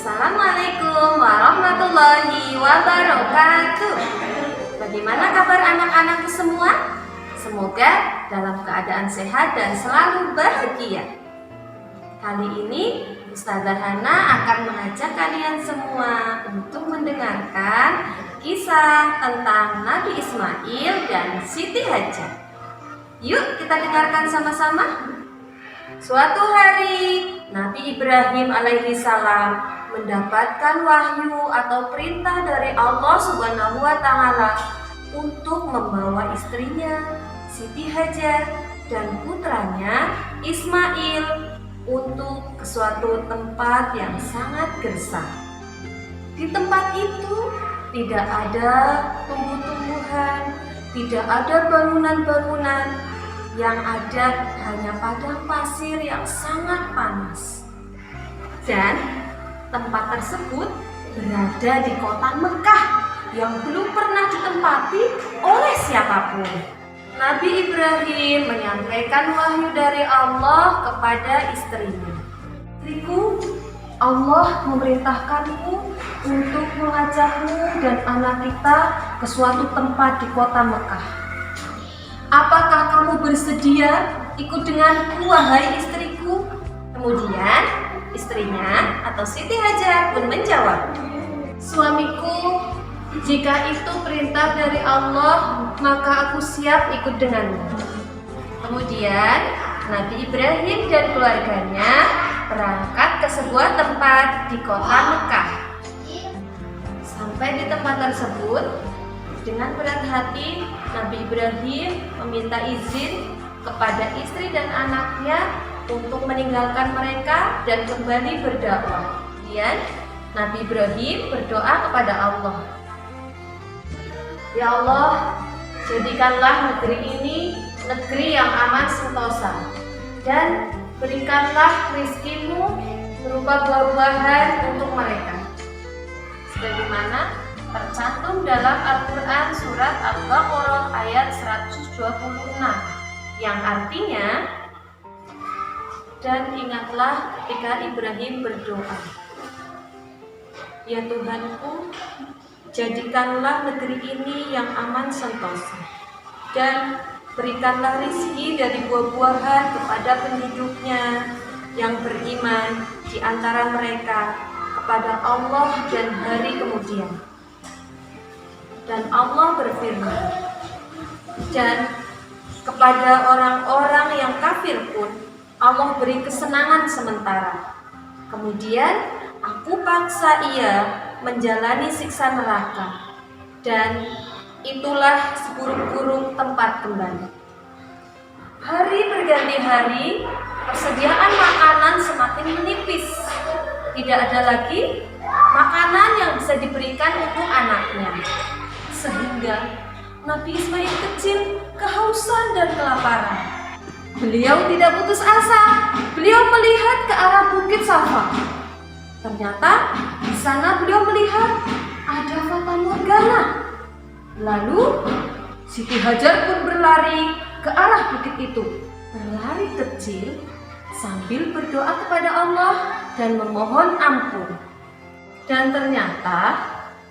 Assalamualaikum warahmatullahi wabarakatuh. Bagaimana kabar anak-anakku semua? Semoga dalam keadaan sehat dan selalu bahagia. Kali ini Ustazah Hana akan mengajak kalian semua untuk mendengarkan kisah tentang Nabi Ismail dan Siti Hajar. Yuk kita dengarkan sama-sama. Suatu hari Nabi Ibrahim alaihi salam mendapatkan wahyu atau perintah dari Allah Subhanahu wa taala untuk membawa istrinya Siti Hajar dan putranya Ismail untuk ke suatu tempat yang sangat gersang. Di tempat itu tidak ada tumbuh-tumbuhan, tidak ada bangunan-bangunan, yang ada hanya padang pasir yang sangat panas. Dan tempat tersebut berada di kota Mekah yang belum pernah ditempati oleh siapapun. Nabi Ibrahim menyampaikan wahyu dari Allah kepada istrinya. Istriku, Allah memerintahkanku untuk mengajakmu dan anak kita ke suatu tempat di kota Mekah. Apakah kamu bersedia ikut denganku, wahai istriku? Kemudian istrinya atau Siti Hajar pun menjawab, suamiku, jika itu perintah dari Allah, maka aku siap ikut denganmu. Kemudian Nabi Ibrahim dan keluarganya berangkat ke sebuah tempat di kota Mekah. Sampai di tempat tersebut, dengan berat hati Nabi Ibrahim meminta izin kepada istri dan anaknya untuk meninggalkan mereka dan kembali berdakwah. Kemudian Nabi Ibrahim berdoa kepada Allah, ya Allah, jadikanlah negeri ini negeri yang aman sentosa, dan berikanlah rizkimu berupa buah-buahan untuk mereka, sebagaimana tercantum dalam Al-Quran surat Al-Baqarah ayat 126 yang artinya, dan ingatlah ketika Ibrahim berdoa, ya Tuhanku, jadikanlah negeri ini yang aman sentosa, dan berikanlah rizki dari buah-buahan kepada penduduknya yang beriman di antara mereka kepada Allah dan hari kemudian. Dan Allah berfirman, dan kepada orang-orang yang kafir pun Allah beri kesenangan sementara. Kemudian aku paksa ia menjalani siksa neraka, dan itulah seburuk-buruk tempat kembali. Hari berganti hari, persediaan makanan semakin menipis. Tidak ada lagi makanan yang bisa diberikan untuk anaknya. Sehingga Nabi Ismail kecil kehausan dan kelaparan. Beliau tidak putus asa. Beliau melihat ke arah Bukit Safa. Ternyata di sana beliau melihat ada fata morgana. Lalu Siti Hajar pun berlari ke arah bukit itu, berlari kecil sambil berdoa kepada Allah dan memohon ampun. Dan ternyata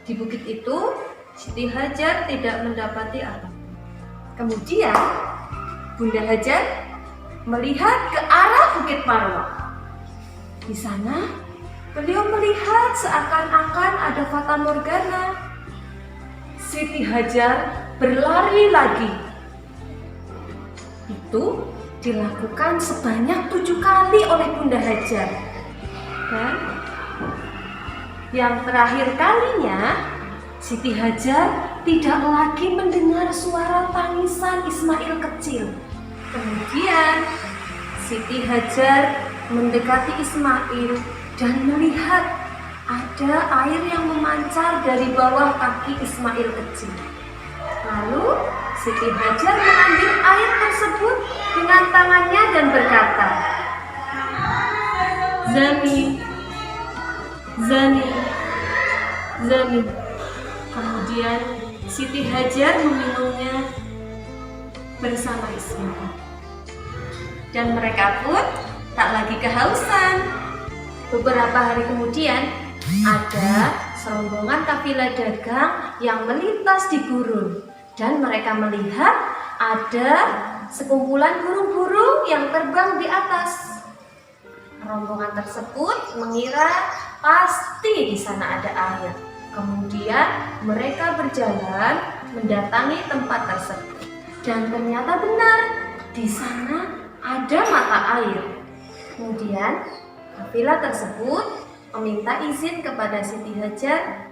di bukit itu Siti Hajar tidak mendapati apapun. Kemudian Bunda Hajar melihat ke arah Bukit Marwah. Di sana beliau melihat seakan-akan ada fata morgana. Siti Hajar berlari lagi. Itu dilakukan sebanyak 7 kali oleh Bunda Hajar. Dan yang terakhir kalinya Siti Hajar tidak lagi mendengar suara tangisan Ismail kecil. Kemudian Siti Hajar mendekati Ismail dan melihat ada air yang memancar dari bawah kaki Ismail kecil. Lalu Siti Hajar mengambil air tersebut dengan tangannya dan berkata, Zami, Zani, Zami. Kemudian Siti Hajar meminumnya bersama Ismail. Dan mereka pun tak lagi kehausan. Beberapa hari kemudian Ada serombongan kafilah dagang yang melintas di gurun dan mereka melihat ada sekumpulan burung-burung yang terbang di atas. Rombongan tersebut mengira pasti di sana ada air. Kemudian mereka berjalan mendatangi tempat tersebut. Dan ternyata benar, di sana ada mata air. Kemudian kafilah tersebut meminta izin kepada Siti Hajar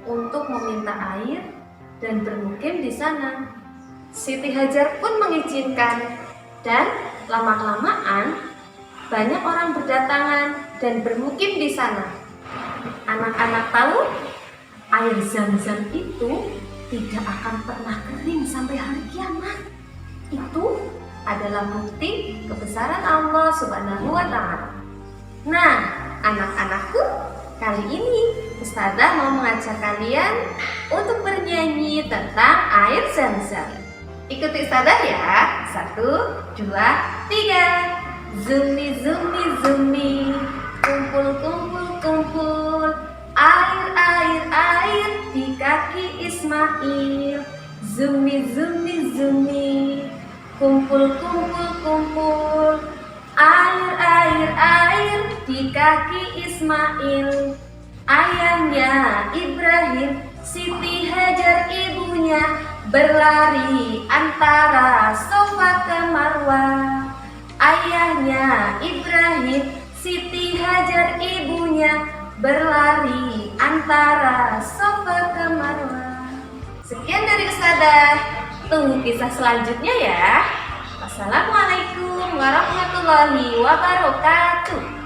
untuk meminta air dan bermukim di sana. Siti Hajar pun mengizinkan dan lama-kelamaan banyak orang berdatangan dan bermukim di sana. Anak-anak tahu air Zam-Zam itu tidak akan pernah kering sampai hari kiamat. Itu adalah bukti kebesaran Allah Subhanahu wa Ta'ala. Nah, anak-anakku, kali ini Ustazah mau mengajak kalian untuk bernyanyi tentang air Zam-Zam. Ikuti Ustazah ya. 1, 2, 3. Zumi, zumi, zumi, kumpul, kumpul, kumpul, air, air, air di kaki Ismail. Zumi, zumi, zumi, kumpul, kumpul, kumpul, air, air, air di kaki Ismail. Ayahnya Ibrahim, Siti Hajar ibunya, berlari antara Safa ke Marwah. Ayahnya Ibrahim, Siti Hajar ibunya, berlari antara Safa ke Marwah. Sekian dari Ustazah. Tunggu kisah selanjutnya ya. Wassalamualaikum warahmatullahi wabarakatuh.